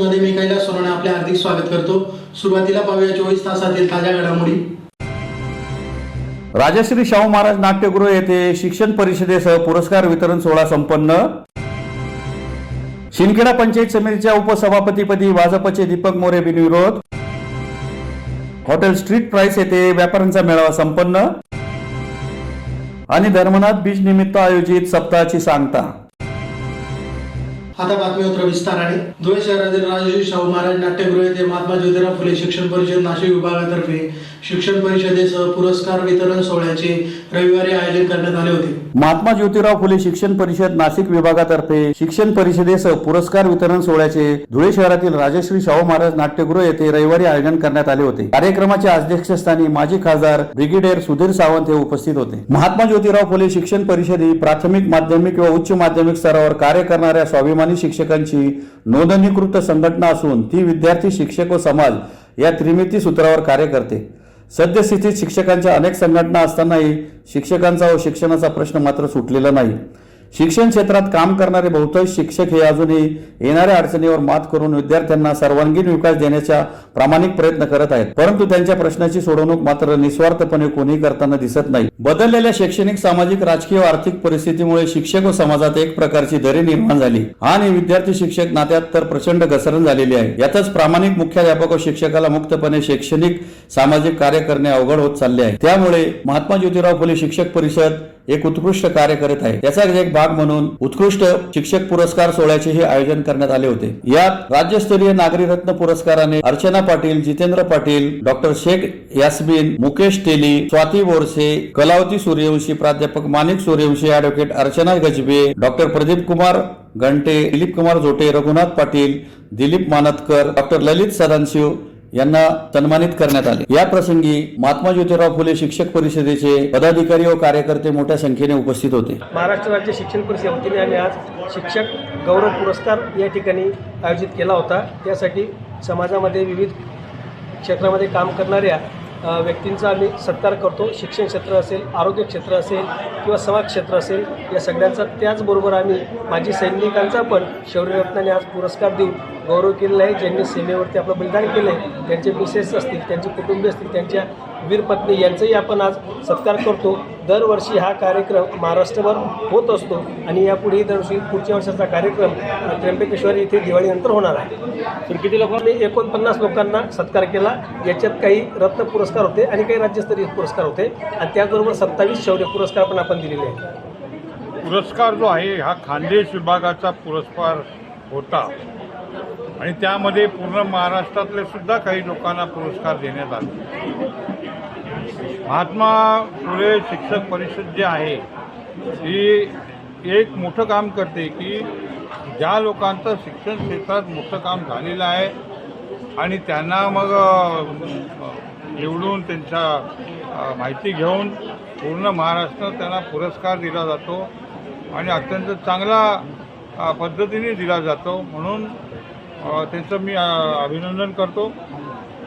मध्ये मी कैलास सोनवणे आपले हार्दिक स्वागत करतो। सुरुवातीला पाहूया 24 तासातील ताज्या घडामोडी। राजश्री शाहू महाराज नाट्यगृह येथे शिक्षण परिषदेसह पुरस्कार वितरण सोहळा संपन्न। शिंदखेडा पंचायत समितीच्या उपसभापतीपदी भाजपचे दीपक मोरे बिनविरोध। हॉटेल स्ट्रीट प्राइस येथे व्यापाऱ्यांचा मेळावा संपन्न आणि धर्मनाथ बीच निमित्त आयोजित सप्ताहाची सांगता। आता बातमीपत्र विस्ताराने। धुळे शहरातील राजश्री शाहू महाराज नाट्यगृह येथे महात्मा ज्योतिराव फुले शिक्षण परिषद नाशिक विभागातर्फे शिक्षण परिषदेसह पुरस्कार वितरण सोहळ्याचे रविवारी आयोजन करण्यात आले होते। महात्मा ज्योतिराव फुले शिक्षण परिषद नाशिक विभागातर्फे शिक्षण परिषदेसह पुरस्कार वितरण सोहळ्याचे धुळे शहरातील राजश्री शाहू महाराज नाट्यगृह येथे रविवारी आयोजन करण्यात आले होते। कार्यक्रमाच्या अध्यक्षस्थानी माजी खासदार ब्रिगेडियर सुधीर सावंत हे उपस्थित होते। महात्मा ज्योतिराव फुले शिक्षण परिषद ही प्राथमिक, माध्यमिक व उच्च माध्यमिक स्तरावर कार्य करणाऱ्या स्वाभिमानी शिक्षकांची नोंदणीकृत संघटना असून ती विद्यार्थी, शिक्षक व समाज या त्रिमिती सूत्रावर कार्य करते। सद्यस्थितीत शिक्षकांच्या अनेक संघटना असतानाही शिक्षकांचा व शिक्षणाचा प्रश्न मात्र सुटलेला नाही। शिक्षण क्षेत्रात काम करणारे बहुतांश शिक्षक हे अजूनही येणाऱ्या अडचणीवर मात करून विद्यार्थ्यांना सर्वांगीण विकास देण्याचा प्रामाणिक प्रयत्न करत आहेत, परंतु त्यांच्या प्रश्नाची सोडवणूक मात्र निस्वार्थपणे कोणी करताना दिसत नाही। बदललेल्या शैक्षणिक, सामाजिक, राजकीय व आर्थिक परिस्थितीमुळे शिक्षक व समाजात एक प्रकारची दरी निर्माण झाली आणि विद्यार्थी शिक्षक नात्यात तर प्रचंड घसरण झालेली आहे। यातच प्रामाणिक मुख्याध्यापक व शिक्षकाला मुक्तपणे शैक्षणिक, सामाजिक कार्य करणे अवघड होत चालले आहे। त्यामुळे महात्मा ज्योतिराव फुले शिक्षक परिषद एक उत्कृष्ट कार्य करीत आहे। याचा एक भाग म्हणून उत्कृष्ट शिक्षक पुरस्कार सोहळ्याचे आयोजन करण्यात आले होते। यात राज्यस्तरीय नागरी रत्न पुरस्काराने अर्चना पाटील, जितेंद्र पाटील, डॉक्टर शेख यास्मिन, मुकेश तेली, स्वाती बोरसे, कलावती सूर्यवंशी, प्राध्यापक माणिक सूर्यवंशी, ॲडव्होकेट अर्चना गजबे, डॉक्टर प्रदीप कुमार घंटे, दिलीप कुमार जोटे, रघुनाथ पाटील, दिलीप मानतकर, डॉक्टर ललित सदाशिव यांना सन्मानित करण्यात आले। या प्रसंगी महात्मा ज्योतिराव फुले शिक्षक परिषदेचे पदाधिकारी व कार्यकर्ते मोठ्या संख्येने उपस्थित होते। महाराष्ट्र राज्य शिक्षण परिषद वतीने आम्ही आज शिक्षक गौरव पुरस्कार या ठिकाणी आयोजित केला होता। त्यासाठी समाजामध्ये विविध क्षेत्रामध्ये काम करणाऱ्या व्यक्तींचा आम्ही सत्कार करतो। शिक्षण क्षेत्र असेल, आरोग्य क्षेत्र असेल किंवा समाज क्षेत्र असेल, या सगळ्यांचा, त्याचबरोबर आम्ही माजी सैनिकांचा पण शौर्यरत्नाने आज पुरस्कार देऊन गौरव केलेला आहे। ज्यांनी सीमेवरती आपलं बलिदान केलं आहे, त्यांचे मिसेस असतील, त्यांचे कुटुंबीय असतील, त्यांच्या वीर पत्नी यांचाही आपण आज सत्कार करतो। दरवर्षी हा कार्यक्रम महाराष्ट्रभर होत असतो आणि यापुढेही दरवर्षी पुढच्या वर्षाचा कार्यक्रम त्र्यंबकेश्वर येथे दिवाळीनंतर होणार आहे। तर किती लोकांनी 49 लोकांना सत्कार केला। याच्यात काही रत्न पुरस्कार होते आणि काही राज्यस्तरीय पुरस्कार होते आणि त्याचबरोबर 27 शौर्य पुरस्कार पण आपण दिलेले आहेत। पुरस्कार जो आहे हा खानदेश विभागाचा पुरस्कार होता आणि त्यामध्ये पूर्ण महाराष्ट्रातले सुद्धा काही लोकांना पुरस्कार देण्यात आले। महात्मा फुले शिक्षक परिषद जे आहे ती एक मोठं काम करते की ज्या लोकांचं शिक्षण क्षेत्रात मोठं काम झालेलं आहे आणि त्यांना मग निवडून त्यांच्या माहिती घेऊन पूर्ण महाराष्ट्रात त्यांना पुरस्कार दिला जातो आणि अत्यंत चांगला पद्धतीने दिला जातो। म्हणून त्यांचं मी अभिनंदन करतो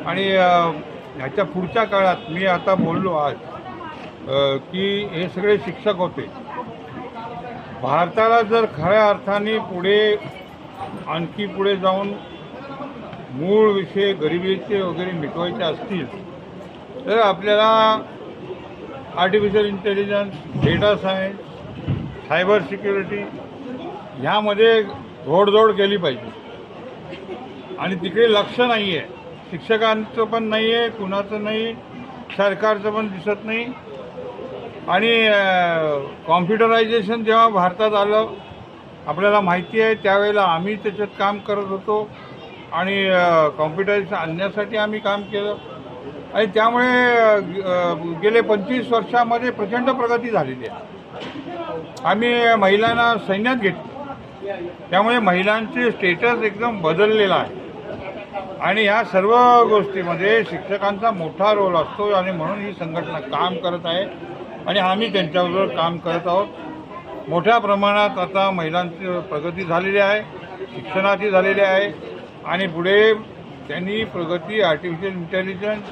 आणि ह्याच्या पुढच्या काळात मी आता बोललो आज की हे सगळे शिक्षक होते। भारताला जर खऱ्या अर्थाने आणखी पुढे जाऊन मूळ विषय गरिबीचे वगैरे मिटवायचे असतील तर आपल्याला artificial intelligence, data science, cyber security ह्यामध्ये घोडदौड केली पाहिजे आणि तिकडे लक्ष नाही आहे। शिक्षकांचं पण नाही आहे, कुणाचं नाही, सरकारचं पण दिसत नाही। आणि कॉम्प्युटरायझेशन जेव्हा भारतात आलं आपल्याला माहिती आहे, त्यावेळेला आम्ही त्याच्यात काम करत होतो आणि कॉम्प्युटरायझेशन आणण्यासाठी आम्ही काम केलं आणि त्यामुळे गेले 25 वर्षामध्ये प्रचंड प्रगती झालेली आहे। आम्ही महिलांना सैन्यात घेतलं, त्यामुळे महिलांचे स्टेटस एकदम बदललेला आहे आणि ह्या सर्व गोष्टीमध्ये शिक्षकांचा मोठा रोल असतो आणि म्हणून ही संघटना काम करत आहे आणि आम्ही त्यांच्याबरोबर काम करत आहोत। मोठ्या प्रमाणात आता महिलांची प्रगती झालेली आहे, शिक्षणाची झालेली आहे आणि पुढे त्यांनी प्रगती आर्टिफिशियल इंटेलिजन्स,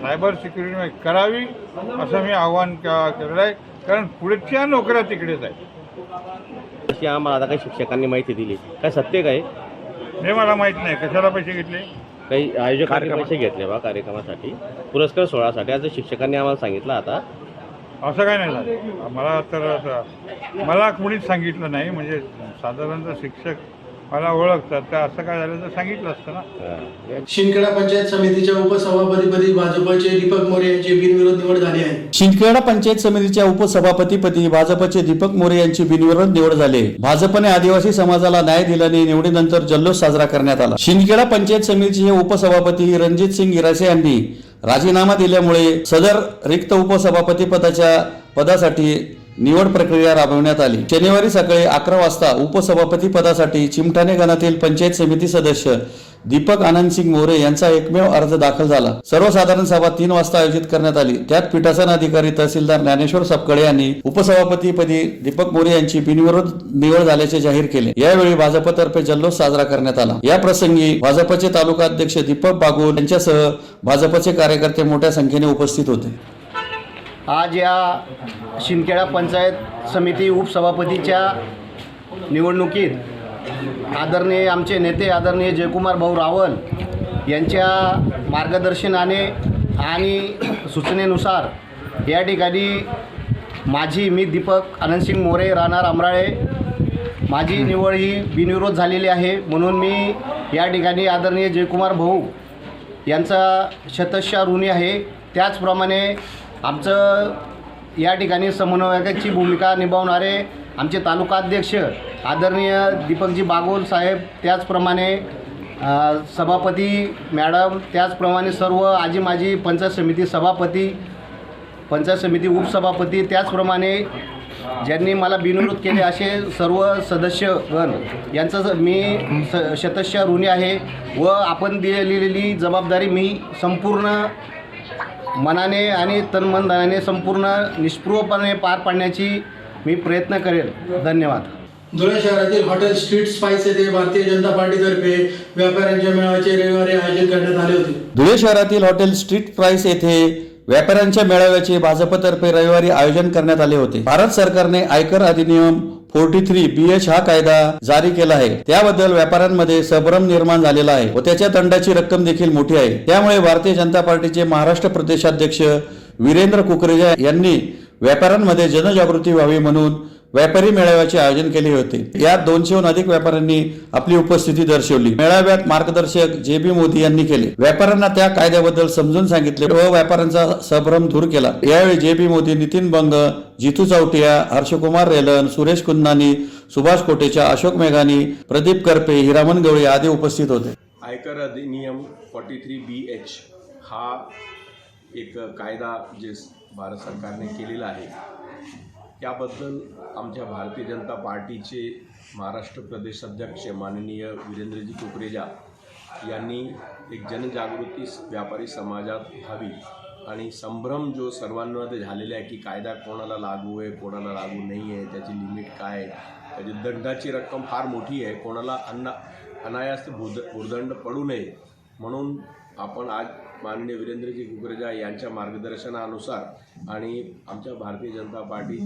सायबर सिक्युरिटी करावी असं मी आव्हान केलेलं आहे, कारण पुढच्या नोकऱ्या तिकडेच आहेत। अशी आम्हाला आता काही शिक्षकांनी माहिती दिली, काय सत्य काय? हे मला माहीत नाही कशाला पैसे घेतले. काही आयोजकांनी पैसे घेतले बा कार्यक्रमासाठी, पुरस्कार सोहळ्यासाठी, असं शिक्षकांनी आम्हाला सांगितलं. आता असं काय नाही झालं मला तर. असं मला कोणीच सांगितलं नाही. म्हणजे साधारणतः शिक्षक मला ओळखतात, तर असं काय झालं तर सांगितलं असतं ना. शिंदखेडा पंचायत समितीच्या उपसभापतीपदी भाजपचे दीपक मोरे यांची बिनविरोध निवड झाली आहे. शिंदखेडा पंचायत समितीच्या उपसभापतीपदी भाजपचे दीपक मोरे यांची बिनविरोध निवड झाली. भाजपने आदिवासी समाजाला न्याय दिल्याने निवडीनंतर जल्लोष साजरा करण्यात आला. शिंदखेडा पंचायत समितीचे उपसभापती रणजित सिंग इरासे यांनी राजीनामा दिल्यामुळे सदर रिक्त उपसभापती पदासाठी निवड प्रक्रिया राबवण्यात आली. शनिवारी सकाळी 11 वाजता उपसभापती पदासाठी चिमठाणे गणातील पंचायत समिती सदस्य दीपक आनंदसिंग मोरे यांचा एकमेव अर्ज दाखल झाला. सर्वसाधारण सभा 3 वाजता आयोजित करण्यात आली. त्यात पीठासन अधिकारी तहसीलदार ज्ञानेश्वर सपकाळे यांनी उपसभापतीपदी दीपक मोरे यांची बिनविरोध निवड झाल्याचे जाहीर केले. यावेळी भाजपतर्फे जल्लोष साजरा करण्यात आला. या प्रसंगी भाजपचे तालुका अध्यक्ष दीपक बागुल यांच्यासह भाजपचे कार्यकर्ते मोठ्या संख्येने उपस्थित होते. आज या शिंदखेडा पंचायत समिती उपसभापतीच्या निवडणुकीत आदरणीय आमचे नेते आदरणीय जयकुमार भाऊ रावल यांच्या मार्गदर्शनाने आणि सूचनेनुसार या ठिकाणी मी दीपक आनंदसिंग मोरे राहणार अमराळे, माझी निवड ही बिनविरोध झालेली आहे. म्हणून मी या ठिकाणी आदरणीय जयकुमार भाऊ यांचा शतशः ऋणी आहे. त्याचप्रमाणे आमचं या ठिकाणी समन्वयकाची भूमिका निभावणारे आमचे तालुकाध्यक्ष आदरणीय दीपकजी बागोल साहेब, त्याचप्रमाणे सभापती मॅडम, त्याचप्रमाणे सर्व आजी माजी पंचायत समिती सभापती, पंचायत समिती उपसभापती, त्याचप्रमाणे ज्यांनी मला बिनविरोध केले असे सर्व सदस्यगण यांचं मी शतशः ऋणी आहे. व आपण दिलेली जबाबदारी मी संपूर्ण मनाने आणि तनमनधनाने संपूर्ण निष्पृहपणे पार पाडण्याची मी प्रयत्न करेल. धन्यवाद. धुळे शहरातील हॉटेल स्ट्रीट स्पाइस येथे भारतीय जनता पार्टीतर्फे व्यापाऱ्यांच्या मेळाव्याचे रविवारी आयोजन करण्यात आले होते. धुळे शहरातील हॉटेल स्ट्रीट प्राइस येथे व्यापाऱ्यांच्या मेळाव्याचे भाजपतर्फे रविवारी आयोजन करण्यात आले होते. भारत सरकारने आयकर अधिनियम 43 BH हा कायदा जारी केला आहे. त्याबद्दल व्यापाऱ्यांमध्ये संभ्रम निर्माण झालेला आहे व त्याच्या दंडाची रक्कम देखील मोठी आहे. त्यामुळे भारतीय जनता पार्टीचे महाराष्ट्र प्रदेशाध्यक्ष वीरेंद्र कुकरेजा यांनी व्यापाऱ्यांमध्ये जनजागृती व्हावी म्हणून व्यापारी मेळाव्याचे आयोजन केले होते. यात 200हून अधिक व्यापाऱ्यांनी आपली उपस्थिती दर्शवली. मेळाव्यात मार्गदर्शक JB मोदी यांनी केले. व्यापाऱ्यांना त्या कायद्याबद्दल समजून सांगितले व व्यापाऱ्यांचा संभ्रम दूर केला. यावेळी JB मोदी, नितीन बंग, जितू चौटिया, हर्षकुमार रेलन, सुरेश कुन्नानी, सुभाष कोटेचा, अशोक मेघानी, प्रदीप करपे, हिरामन गवळी आदी उपस्थित होते. आयकर अधिनियम 43 BH हा एक कायदा जे भारत सरकारने केलेला आहे त्याबद्दल आमच्या भारतीय जनता पार्टीचे महाराष्ट्र प्रदेश अध्यक्ष माननीय वीरेंद्रजी कुकरेजा यांनी एक जनजागृती व्यापारी समाजात व्हावी आणि संभ्रम जो सर्वांमध्ये झालेला आहे की कायदा कोणाला लागू आहे, कोणाला लागू नाही आहे, त्याची लिमिट काय आहे, त्याची दंडाची रक्कम फार मोठी आहे, कोणाला अनायास भुर्दंड पडू नये म्हणून आपण आज माननीय वीरेंद्रजी कुकरेजा यांच्या मार्गदर्शनानुसार आणि आमच्या भारतीय जनता पार्टी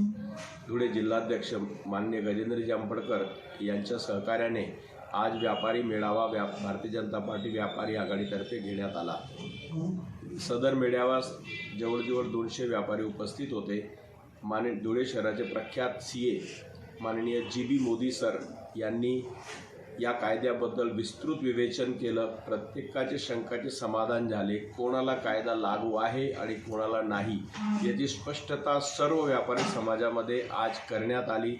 धुळे जिल्हाध्यक्ष माननीय गजेंद्रजी अंबडकर यांच्या सहकार्याने आज व्यापारी मेळावा भारतीय जनता पार्टी व्यापारी आघाडीतर्फे घेण्यात आला. सदर मेळाव्यास जवळजवळ 200 व्यापारी उपस्थित होते. धुळे शहराचे प्रख्यात CA माननीय JB मोदी सर यांनी या कायद्याबद्दल विस्तृत विवेचन केलं. प्रत्येकाचे शंकाचे समाधान झाले. कोणाला कायदा लागू आहे आणि कोणाला नाही याची स्पष्टता सर्व व्यापारी समाजामध्ये आज करण्यात आली.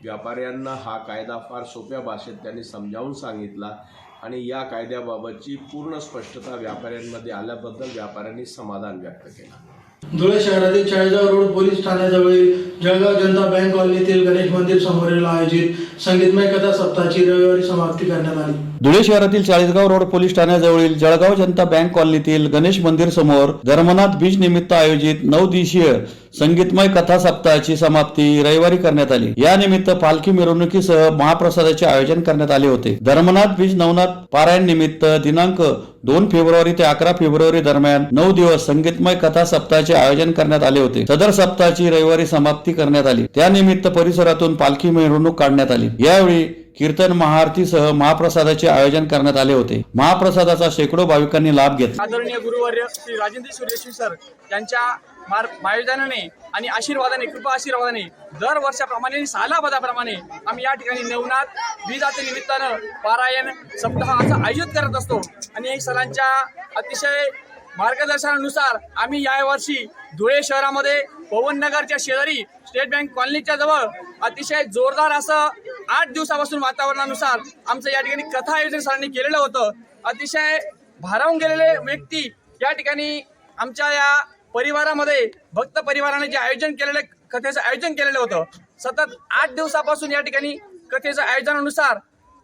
व्यापाऱ्यांना हा कायदा फार सोप्या भाषेत त्यांनी समजावून सांगितला आणि या कायद्याबाबतची पूर्ण स्पष्टता व्यापाऱ्यांमध्ये आल्याबद्दल व्यापाऱ्यांनी समाधान व्यक्त केलं. धुळे शहरातील 40गाव रोड पोलीस ठाण्याजवळील जळगाव जनता बँक कॉलनीतील गणेश मंदिर समोरील आयोजित संगीतमय कथा सप्ताहाची रविवारी समाप्ती करण्यात आली. धुळे शहरातील 40गाव रोड पोलीस ठाण्याजवळील जळगाव जनता बँक कॉलनीतील गणेश मंदिर समोर धर्मनाथ बीज निमित्त आयोजित 9 दिवसीय संगीतमय कथा सप्ताहाची समाप्ती रविवारी करण्यात आली. या निमित्त पालखी मिरवणुकीसह महाप्रसादाचे आयोजन करण्यात आले होते. धर्मनाथ बीज नवनाथ पारायण निमित्त दिनांक 2 फेब्रुवारी ते 11 फेब्रुवारी दरम्यान 9 दिवस संगीतमय कथा सप्ताहाचे आयोजन करण्यात आले होते. सदर सप्ताहाची रविवारी समाप्ती करण्यात आली. त्यानिमित्त परिसरातून पालखी मिरवणूक काढण्यात आली. यावेळी कीर्तन महाआरतीसह महाप्रसादाचे आयोजन करण्यात आले होते. महाप्रसादाचा शेकडो भाविकांनी लाभ घेतला. आदरणीय गुरुवर्य श्री राजेंद्र सूर्यवंशी सर यांच्या मार्गदर्शनाने आणि आशीर्वादाने, कृपा आशीर्वादाने दर वर्षाप्रमाणे सालाबादाप्रमाणे आम्ही या ठिकाणी नवनाथ द्विजाते निमित्तानं पारायण सप्ताहाचं आयोजित करत असतो. आणि सरांच्या अतिशय मार्गदर्शनानुसार आम्ही यावर्षी धुळे शहरामध्ये पवननगरच्या शेजारी स्टेट बँक कॉलनीच्या जवळ अतिशय जोरदार असं 8 दिवसापासून वातावरणानुसार आमचं या ठिकाणी कथा आयोजन सरांनी केलेलं होतं. अतिशय भारावून गेलेले व्यक्ती या ठिकाणी आमच्या या परिवारामध्ये भक्त परिवाराने जे आयोजन केलेले कथेचं आयोजन केलेलं होतं. सतत 8 दिवसापासून या ठिकाणी कथेच्या आयोजनानुसार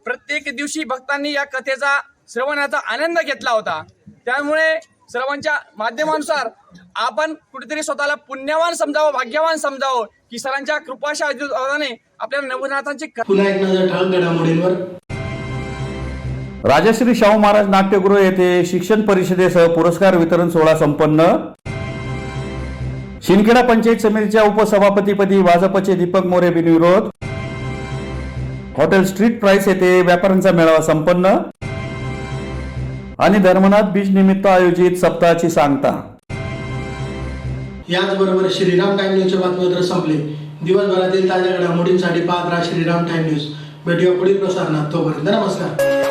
प्रत्येक दिवशी भक्तांनी या कथेचा श्रवणाचा आनंद घेतला होता. त्यामुळे सर्वांच्या माध्यमानुसार आपण कुठेतरी स्वतःला पुण्यवान समजावं, भाग्यवान समजावं की सरांच्या कृपाशा आशीर्वादाने आपल्याला नवनाथांची पुन्हा एक नजर ठळक घडामोडींवर. राजश्री शाहू महाराज नाट्यगृह येथे शिक्षण परिषदेसह पुरस्कार वितरण सोहळा संपन्न. शिंदखेडा पंचायत समितीच्या उपसभापतीपदी भाजपचे दीपक मोरे बिनविरोध. हॉटेल स्ट्रीट प्राइस येथे व्यापाऱ्यांचा मेळावा संपन्न. आणि धर्मनाथ बीच निमित्त आयोजित सप्ताहाची सांगता. याचबरोबर श्रीराम टाइम न्यूजचे बातमीपत्र संपले. दिवसभरातील ताज्या घडामोडींसाठी पाहत राहा श्रीराम टाइम न्यूज. भेटूया पुढील प्रसारणात. तोपर्यंत नमस्कार.